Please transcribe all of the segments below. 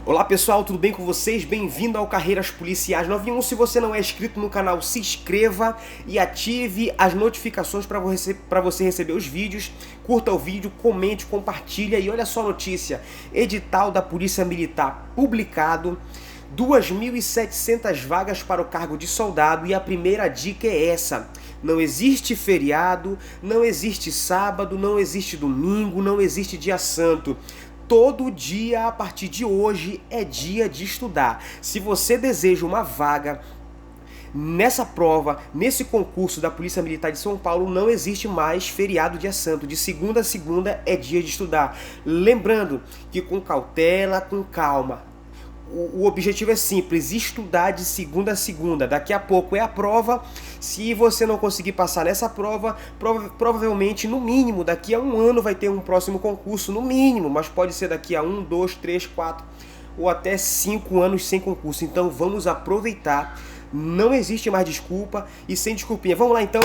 Olá pessoal, tudo bem com vocês? Bem-vindo ao Carreiras Policiais 91. Se você não é inscrito no canal, se inscreva e ative as notificações para você receber os vídeos. Curta o vídeo, comente, compartilha e olha só a notícia. Edital da Polícia Militar publicado, 2.700 vagas para o cargo de soldado e a primeira dica é essa. Não existe feriado, não existe sábado, não existe domingo, não existe dia santo. Todo dia, a partir de hoje, é dia de estudar. Se você deseja uma vaga nessa prova, nesse concurso da Polícia Militar de São Paulo, não existe mais feriado dia santo. De segunda a segunda é dia de estudar. Lembrando que com cautela, com calma. O objetivo é simples, estudar de segunda a segunda. Daqui a pouco é a prova. Se você não conseguir passar nessa prova, provavelmente, no mínimo, daqui a um ano vai ter um próximo concurso, no mínimo. Mas pode ser daqui a 1, 2, 3, 4 ou até 5 anos sem concurso. Então vamos aproveitar. Não existe mais desculpa e sem desculpinha. Vamos lá então.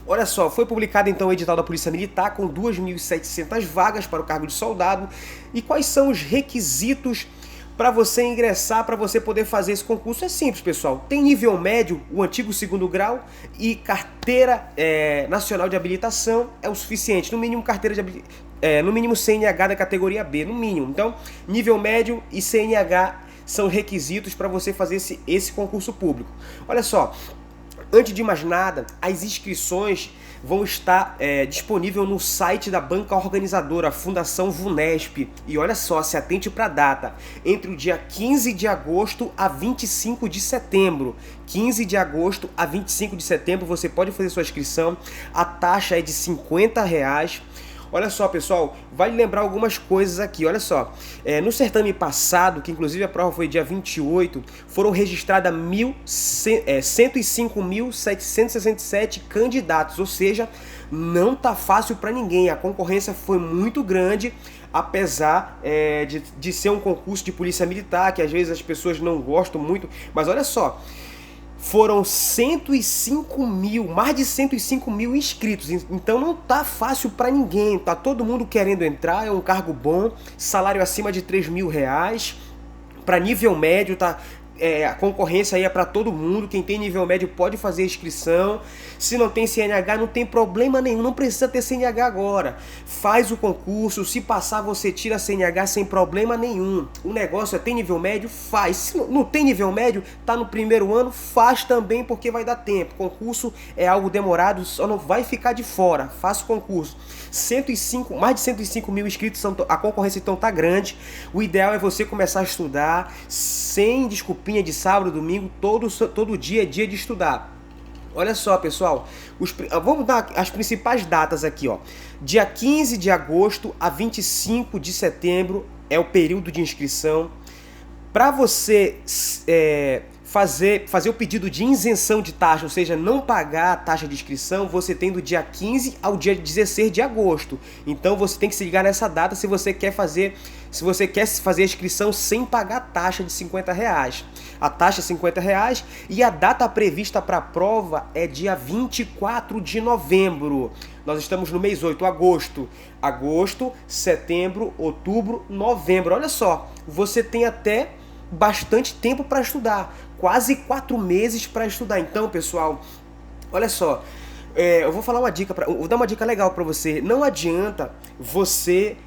Olha só, foi publicado então o edital da Polícia Militar com 2.700 vagas para o cargo de soldado. E quais são os requisitos para você ingressar, para você poder fazer esse concurso? É simples, pessoal. Tem nível médio, o antigo segundo grau, e carteira nacional de habilitação é o suficiente. No mínimo, no mínimo CNH da categoria B, no mínimo. Então, nível médio e CNH são requisitos para você fazer esse concurso público. Olha só, antes de mais nada, as inscrições vão estar disponíveis no site da banca organizadora, a Fundação VUNESP. E olha só, se atente para a data, entre o dia 15 de agosto a 25 de setembro. 15 de agosto a 25 de setembro você pode fazer sua inscrição, a taxa é de R$50. Olha só, pessoal, vale lembrar algumas coisas aqui, olha só. No certame passado, que inclusive a prova foi dia 28, foram registradas 105.767 candidatos, ou seja, não tá fácil para ninguém. A concorrência foi muito grande, apesar de ser um concurso de polícia militar, que às vezes as pessoas não gostam muito, mas olha só. Foram mais de 105 mil inscritos, então não tá fácil para ninguém, tá todo mundo querendo entrar, é um cargo bom, salário acima de R$3.000, para nível médio tá... a concorrência aí é para todo mundo. Quem tem nível médio pode fazer inscrição. Se não tem CNH, não tem problema nenhum, não precisa ter CNH agora. Faz o concurso, se passar você tira a CNH sem problema nenhum. O negócio é, tem nível médio, faz. Se não tem nível médio, tá no primeiro ano, faz também, porque vai dar tempo. Concurso é algo demorado, só não vai ficar de fora. Faça o concurso. Mais de 105 mil inscritos, a concorrência então tá grande. O ideal é você começar a estudar sem desculpinha de sábado, domingo, todo dia é dia de estudar. Olha só, pessoal, vamos dar as principais datas aqui, ó. Dia 15 de agosto a 25 de setembro é o período de inscrição. Para você fazer o pedido de isenção de taxa, ou seja, não pagar a taxa de inscrição, você tem do dia 15 ao dia 16 de agosto. Então você tem que se ligar nessa data se você quer fazer a inscrição sem pagar a taxa de R$50. A taxa é R$50 e a data prevista para a prova é dia 24 de novembro. Nós estamos no mês 8, agosto, setembro, outubro, novembro. Olha só, você tem até bastante tempo para estudar, quase 4 meses para estudar. Então, pessoal, olha só, eu vou falar vou dar uma dica legal para você. Não adianta você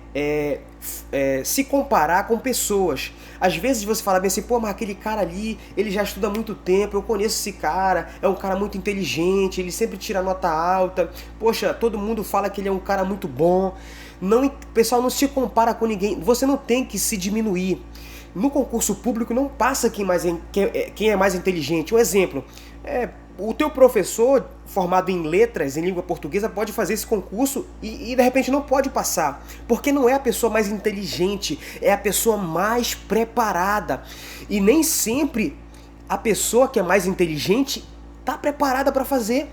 se comparar com pessoas. Às vezes você fala bem assim, pô, mas aquele cara ali, ele já estuda há muito tempo, eu conheço esse cara, é um cara muito inteligente, ele sempre tira nota alta, poxa, todo mundo fala que ele é um cara muito bom. Não, pessoal, não se compara com ninguém, você não tem que se diminuir. No concurso público não passa quem é mais inteligente. Um exemplo, o teu professor formado em letras, em língua portuguesa, pode fazer esse concurso e de repente não pode passar, porque não é a pessoa mais inteligente, é a pessoa mais preparada. E nem sempre a pessoa que é mais inteligente está preparada para fazer.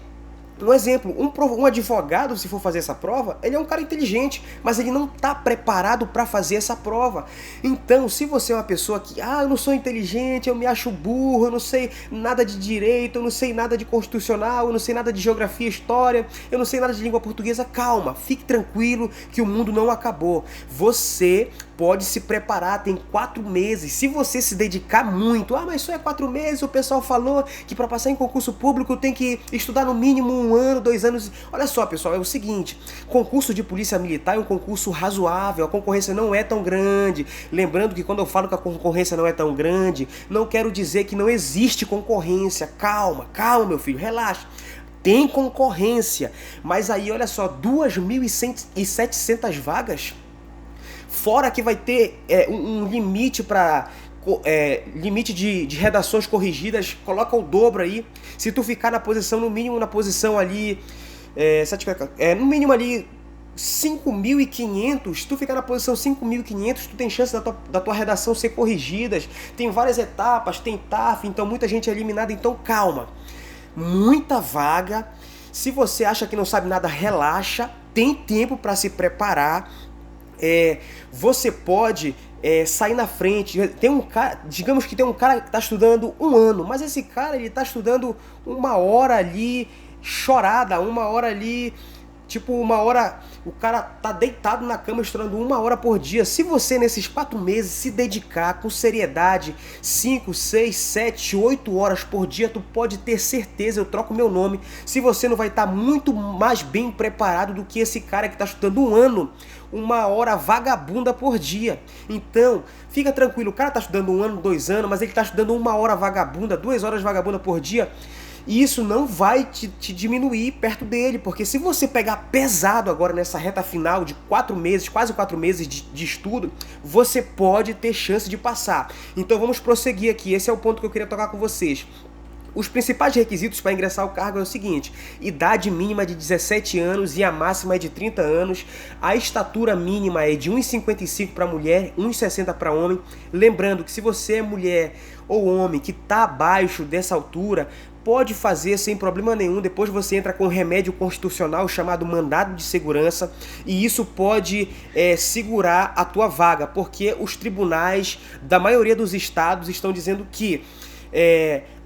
Um exemplo, um advogado, se for fazer essa prova, ele é um cara inteligente, mas ele não está preparado para fazer essa prova. Então, se você é uma pessoa que, eu não sou inteligente, eu me acho burro, eu não sei nada de direito, eu não sei nada de constitucional, eu não sei nada de geografia, história, eu não sei nada de língua portuguesa, calma, fique tranquilo que o mundo não acabou. Você pode se preparar, tem 4 meses. Se você se dedicar muito, mas só é 4 meses, o pessoal falou que para passar em concurso público tem que estudar no mínimo 1 ano, 2 anos. Olha só, pessoal, é o seguinte, concurso de polícia militar é um concurso razoável, a concorrência não é tão grande. Lembrando que quando eu falo que a concorrência não é tão grande, não quero dizer que não existe concorrência. Calma, calma, meu filho, relaxa. Tem concorrência, mas aí olha só, 2.700 vagas, fora que vai ter um limite para limite de redações corrigidas, coloca o dobro aí. Se tu ficar na posição, no mínimo na posição ali, no mínimo ali 5.500, tu ficar na posição 5.500, tu tem chance da tua redação ser corrigidas. Tem várias etapas, tem TAF, então muita gente é eliminada, então calma. Muita vaga. Se você acha que não sabe nada, relaxa, tem tempo para se preparar. Você pode sair na frente. Tem um cara, digamos que tem um cara que está estudando 1 ano, mas esse cara ele está estudando 1 hora ali chorada, 1 hora ali, tipo 1 hora, o cara tá deitado na cama estudando 1 hora por dia. Se você nesses 4 meses se dedicar com seriedade, 5, 6, 7, 8 horas por dia, tu pode ter certeza, eu troco meu nome, se você não vai estar muito mais bem preparado do que esse cara que está estudando 1 ano, 1 hora vagabunda por dia. Então, fica tranquilo, o cara tá estudando 1 ano, 2 anos, mas ele tá estudando 1 hora vagabunda, 2 horas vagabunda por dia. E isso não vai te diminuir perto dele, porque se você pegar pesado agora nessa reta final de 4 meses, quase 4 meses de estudo, você pode ter chance de passar. Então vamos prosseguir aqui, esse é o ponto que eu queria tocar com vocês. Os principais requisitos para ingressar ao cargo é o seguinte: idade mínima de 17 anos e a máxima é de 30 anos, a estatura mínima é de 1,55 para mulher, 1,60 para homem. Lembrando que se você é mulher ou homem que está abaixo dessa altura, pode fazer sem problema nenhum. Depois você entra com um remédio constitucional chamado mandado de segurança, e isso pode segurar a tua vaga, porque os tribunais da maioria dos estados estão dizendo que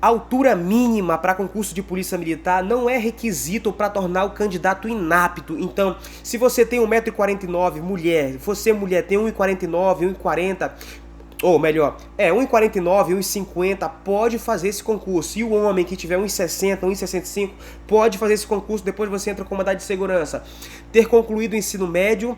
a altura mínima para concurso de polícia militar não é requisito para tornar o candidato inapto. Então, se você tem 1,49 m, mulher, você mulher tem 1,49, 1,40, ou melhor, 1,49, 1,50, pode fazer esse concurso. E o homem que tiver 1,60, 1,65, pode fazer esse concurso. Depois você entra com mandado de segurança. Ter concluído o ensino médio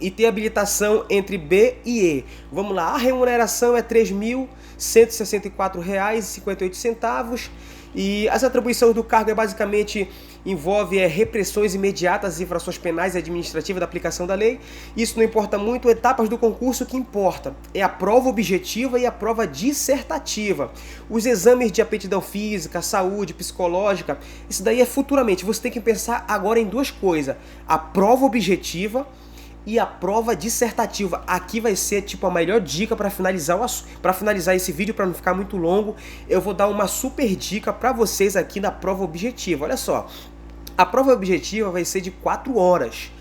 e ter habilitação entre B e E. Vamos lá, a remuneração é R$ 3.164,58. E as atribuições do cargo basicamente envolve repressões imediatas às infrações penais e administrativas da aplicação da lei. Isso não importa muito, etapas do concurso que importa é a prova objetiva e a prova dissertativa. Os exames de aptidão física, saúde, psicológica, isso daí é futuramente. Você tem que pensar agora em 2 coisas: a prova objetiva e a prova dissertativa. Aqui vai ser tipo a melhor dica para finalizar esse vídeo, para não ficar muito longo. Eu vou dar uma super dica para vocês aqui na prova objetiva. Olha só, a prova objetiva vai ser de 4 horas.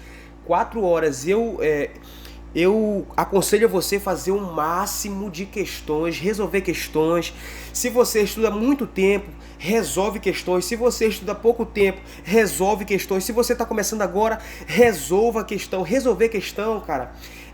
4 horas. Eu aconselho você fazer o máximo de questões, resolver questões. Se você estuda muito tempo, resolve questões. Se você estuda pouco tempo, resolve questões. Se você está começando agora, resolva a questão. Resolver questão, cara,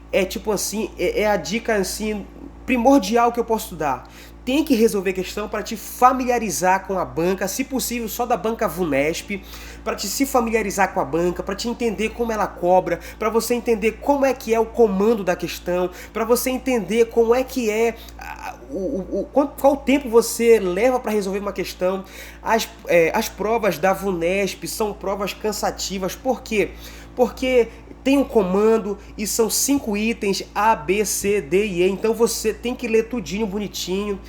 é tipo assim, é a dica assim primordial que eu posso dar. Tem que resolver questão para te familiarizar com a banca, se possível só da banca VUNESP, para te se familiarizar com a banca, para te entender como ela cobra, para você entender como é que é o comando da questão, para você entender como é que qual tempo você leva para resolver uma questão. As provas da VUNESP são provas cansativas. Por quê? Porque tem um comando e são 5 itens A, B, C, D e E. Então você tem que ler tudinho bonitinho.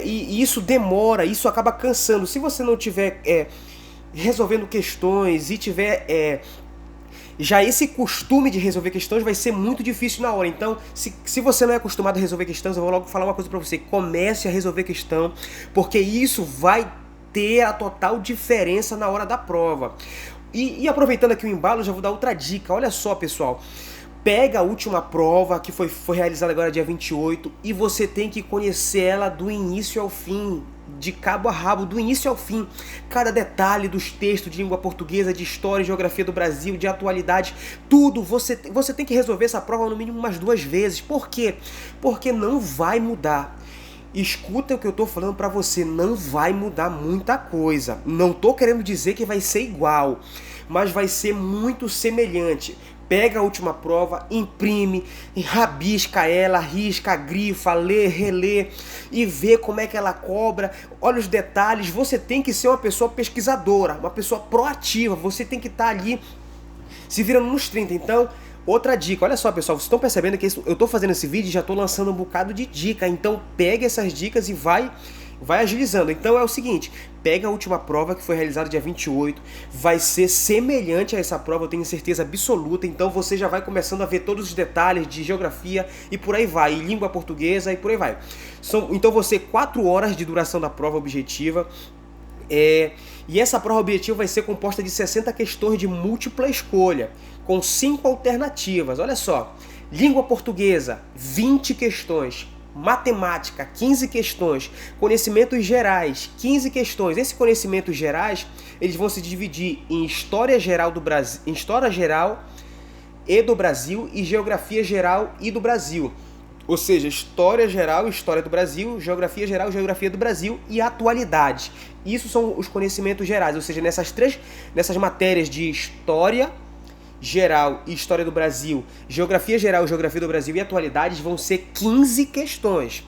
E isso demora, isso acaba cansando. Se você não tiver resolvendo questões e tiver já esse costume de resolver questões, vai ser muito difícil na hora. Então, se você não é acostumado a resolver questões, eu vou logo falar uma coisa pra você: comece a resolver questão, porque isso vai ter a total diferença na hora da prova. E aproveitando aqui o embalo, já vou dar outra dica. Olha só, pessoal, Pega a última prova, que foi realizada agora dia 28, e você tem que conhecer ela do início ao fim, de cabo a rabo, do início ao fim. Cada detalhe dos textos de língua portuguesa, de história e geografia do Brasil, de atualidade, tudo. Você tem que resolver essa prova no mínimo umas 2 vezes. Por quê? Porque não vai mudar. Escuta o que eu tô falando pra você, não vai mudar muita coisa. Não tô querendo dizer que vai ser igual, mas vai ser muito semelhante. Pega a última prova, imprime, rabisca ela, risca, grifa, lê, relê e vê como é que ela cobra. Olha os detalhes. Você tem que ser uma pessoa pesquisadora, uma pessoa proativa. Você tem que estar ali se virando nos 30. Então, outra dica, olha só pessoal, vocês estão percebendo que eu estou fazendo esse vídeo e já estou lançando um bocado de dica. Então pegue essas dicas e vai agilizando. Então é o seguinte, pega a última prova que foi realizada dia 28, vai ser semelhante a essa prova, eu tenho certeza absoluta, então você já vai começando a ver todos os detalhes de geografia e por aí vai, e língua portuguesa e por aí vai. Então você 4 horas de duração da prova objetiva, e essa prova objetiva vai ser composta de 60 questões de múltipla escolha, com 5 alternativas. Olha só, língua portuguesa, 20 questões, matemática, 15 questões, conhecimentos gerais, 15 questões. Esses conhecimentos gerais, eles vão se dividir em história geral do Brasil, em história geral e do Brasil e geografia geral e do Brasil. Ou seja, história geral, história do Brasil, geografia geral, geografia do Brasil e atualidades. Isso são os conhecimentos gerais, ou seja, nessas matérias de história geral e história do Brasil, geografia geral, geografia do Brasil e atualidades vão ser 15 questões.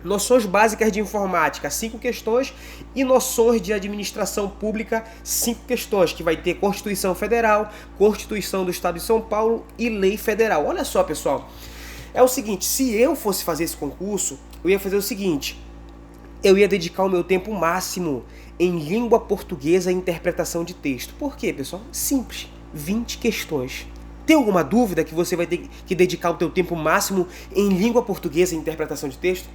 Noções básicas de informática, 5 questões, e noções de administração pública, 5 questões, que vai ter Constituição Federal, Constituição do Estado de São Paulo e Lei Federal. Olha só, pessoal, é o seguinte, se eu fosse fazer esse concurso, eu ia fazer o seguinte, eu ia dedicar o meu tempo máximo em língua portuguesa e interpretação de texto. Por quê, pessoal? Simples, 20 questões. Tem alguma dúvida que você vai ter que dedicar o teu tempo máximo em língua portuguesa e interpretação de texto?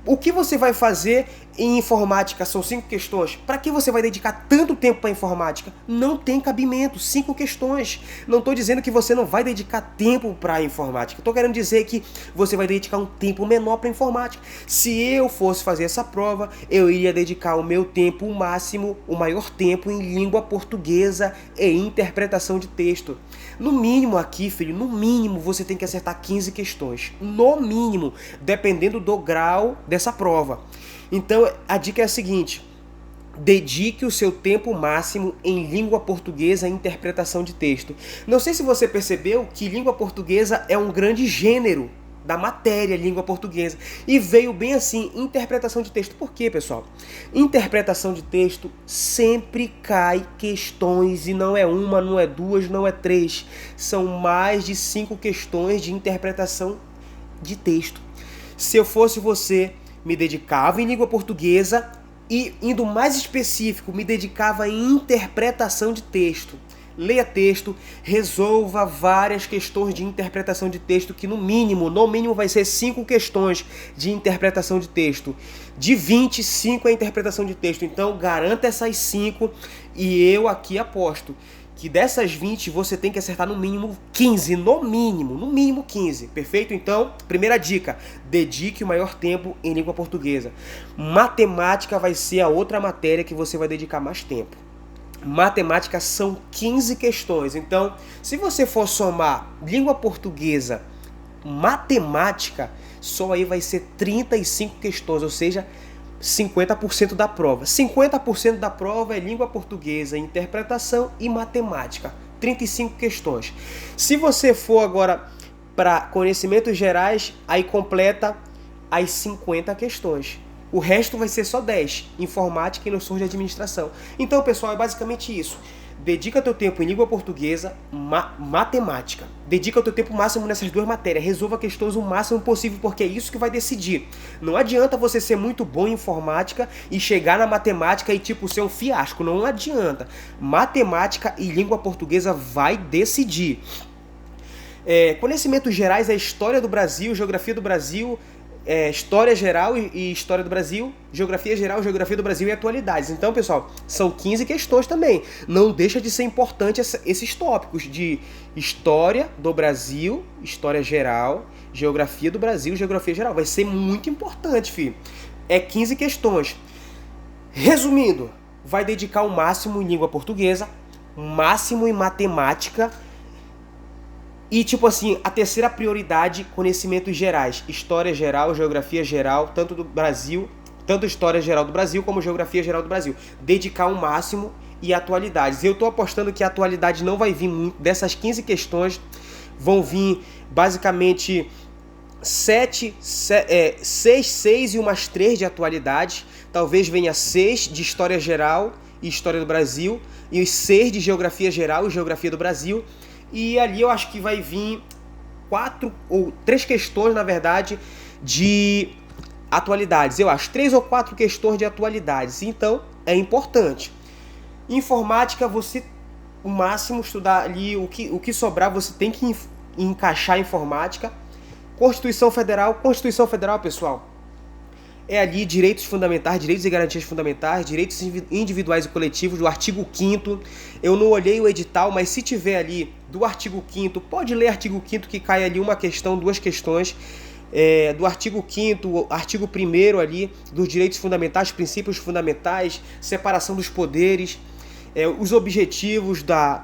O que você vai fazer em informática são 5 questões. Para que você vai dedicar tanto tempo para informática? Não tem cabimento, 5 questões. Não estou dizendo que você não vai dedicar tempo para informática. Estou querendo dizer que você vai dedicar um tempo menor para informática. Se eu fosse fazer essa prova, eu iria dedicar o meu tempo máximo, o maior tempo em língua portuguesa e interpretação de texto. No mínimo aqui, filho, no mínimo você tem que acertar 15 questões. No mínimo, dependendo do grau dessa prova. Então, a dica é a seguinte: dedique o seu tempo máximo em língua portuguesa e interpretação de texto. Não sei se você percebeu que língua portuguesa é um grande gênero da matéria língua portuguesa. E veio bem assim, interpretação de texto. Por quê, pessoal? Interpretação de texto sempre cai questões, e não é uma, não é duas, não é 3. São mais de 5 questões de interpretação de texto. Se eu fosse você, me dedicava em língua portuguesa e, indo mais específico, me dedicava em interpretação de texto. Leia texto, resolva várias questões de interpretação de texto, que no mínimo vai ser 5 questões de interpretação de texto. De 25 é a interpretação de texto. Então garanta essas 5 e eu aqui aposto que dessas 20 você tem que acertar no mínimo 15, no mínimo 15, perfeito? Então, primeira dica, dedique o maior tempo em língua portuguesa. Matemática vai ser a outra matéria que você vai dedicar mais tempo. Matemática são 15 questões, então se você for somar língua portuguesa, matemática, só aí vai ser 35 questões, ou seja, 50% da prova. 50% da prova é língua portuguesa, interpretação e matemática. 35 questões. Se você for agora para conhecimentos gerais, aí completa as 50 questões. O resto vai ser só 10. Informática e noções de administração. Então, pessoal, é basicamente isso. Dedica teu tempo em língua portuguesa, matemática. Dedica o teu tempo máximo nessas 2 matérias. Resolva questões o máximo possível, porque é isso que vai decidir. Não adianta você ser muito bom em informática e chegar na matemática e tipo ser um fiasco. Não adianta. Matemática e língua portuguesa vai decidir. Conhecimentos gerais é história do Brasil, geografia do Brasil, História Geral e História do Brasil, Geografia Geral, Geografia do Brasil e Atualidades. Então, pessoal, são 15 questões também. Não deixa de ser importante esses tópicos de História do Brasil, História Geral, Geografia do Brasil, Geografia Geral. Vai ser muito importante, filho. É 15 questões. Resumindo, vai dedicar o máximo em língua portuguesa, o máximo em matemática. E, tipo assim, a terceira prioridade, conhecimentos gerais. História geral, geografia geral, tanto do Brasil, tanto história geral do Brasil como geografia geral do Brasil. Dedicar o máximo e atualidades. Eu tô apostando que a atualidade não vai vir muito. Dessas 15 questões, vão vir basicamente 6, 6 e umas 3 de atualidade. Talvez venha 6 de história geral e história do Brasil. E os 6 de geografia geral e geografia do Brasil. E ali eu acho que vai vir 4 ou 3 questões, na verdade, de atualidades. Eu acho 3 ou 4 questões de atualidades. Então, é importante. Informática, você, o máximo, estudar ali o que sobrar, você tem que encaixar a informática. Constituição Federal, pessoal, é ali direitos fundamentais, direitos e garantias fundamentais, direitos individuais e coletivos do artigo 5º. Eu não olhei o edital, mas se tiver ali do artigo 5º, pode ler artigo 5º que cai ali uma questão, 2 questões. Do artigo 5º, artigo 1º ali, dos direitos fundamentais, princípios fundamentais, separação dos poderes, os objetivos da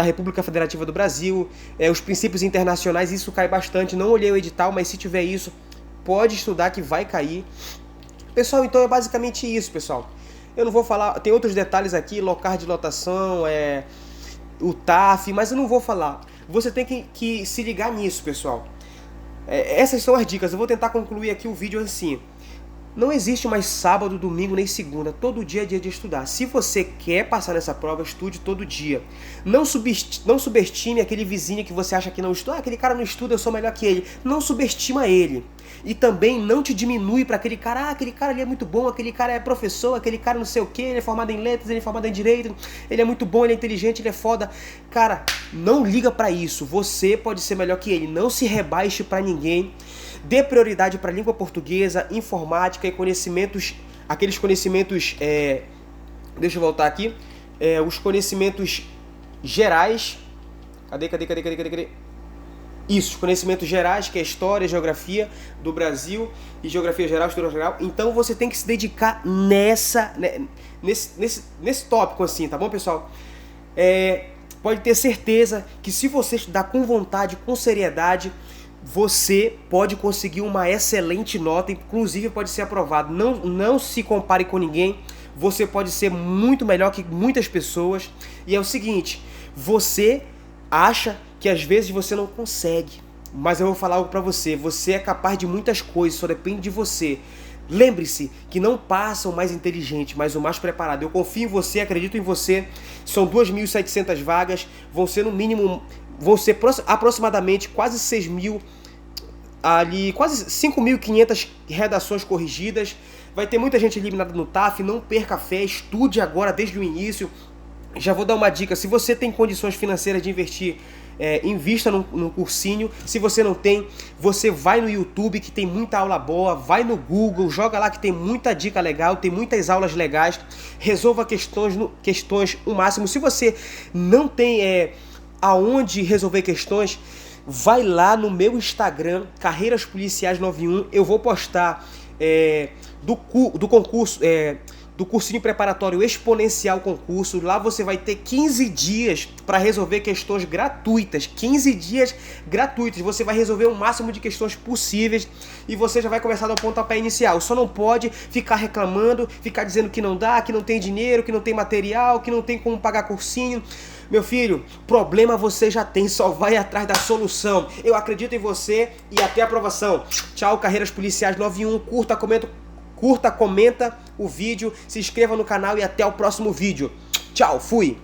República Federativa do Brasil, os princípios internacionais, isso cai bastante. Não olhei o edital, mas se tiver isso, pode estudar que vai cair. Pessoal, então é basicamente isso, pessoal. Eu não vou falar, tem outros detalhes aqui, locais de lotação, o TAF, mas eu não vou falar. Você tem que se ligar nisso, pessoal. Essas são as dicas. Eu vou tentar concluir aqui o vídeo assim. Não existe mais sábado, domingo nem segunda. Todo dia é dia de estudar. Se você quer passar nessa prova, estude todo dia. Não subestime aquele vizinho que você acha que não estuda. Aquele cara não estuda, eu sou melhor que ele. Não subestima ele. E também não te diminui para aquele cara. Aquele cara ali é muito bom, aquele cara é professor, aquele cara não sei o que, ele é formado em letras, ele é formado em direito, ele é muito bom, ele é inteligente, ele é foda. Cara, não liga para isso. Você pode ser melhor que ele. Não se rebaixe para ninguém. Dê prioridade para a língua portuguesa, informática e conhecimentos, aqueles conhecimentos, deixa eu voltar aqui, os conhecimentos gerais, cadê? Isso, os conhecimentos gerais, que é história, geografia do Brasil e geografia geral, história geral. Então você tem que se dedicar nesse tópico assim, tá bom, pessoal? Pode ter certeza que se você estudar com vontade, com seriedade, você pode conseguir uma excelente nota, inclusive pode ser aprovado. Não se compare com ninguém, você pode ser muito melhor que muitas pessoas. E é o seguinte, você acha que às vezes você não consegue, mas eu vou falar algo pra você, você é capaz de muitas coisas, só depende de você. Lembre-se que não passa o mais inteligente, mas o mais preparado. Eu confio em você, acredito em você. São 2.700 vagas, vão ser no mínimo, vão ser aproximadamente quase 6.000, ali, quase 5.500 redações corrigidas. Vai ter muita gente eliminada no TAF, não perca a fé, estude agora desde o início. Já vou dar uma dica, se você tem condições financeiras de investir, invista num cursinho. Se você não tem, você vai no YouTube que tem muita aula boa, vai no Google, joga lá que tem muita dica legal, tem muitas aulas legais, resolva questões o máximo. Se você não tem aonde resolver questões, vai lá no meu Instagram, Carreiras Policiais 91, eu vou postar do concurso, do cursinho preparatório exponencial concurso. Lá você vai ter 15 dias para resolver questões gratuitas. 15 dias gratuitos. Você vai resolver o máximo de questões possíveis e você já vai começar do pontapé inicial. Só não pode ficar reclamando, ficar dizendo que não dá, que não tem dinheiro, que não tem material, que não tem como pagar cursinho. Meu filho, problema você já tem, só vai atrás da solução. Eu acredito em você e até a aprovação. Tchau, Carreiras Policiais 91. Curta, comenta o vídeo, se inscreva no canal e até o próximo vídeo. Tchau, fui!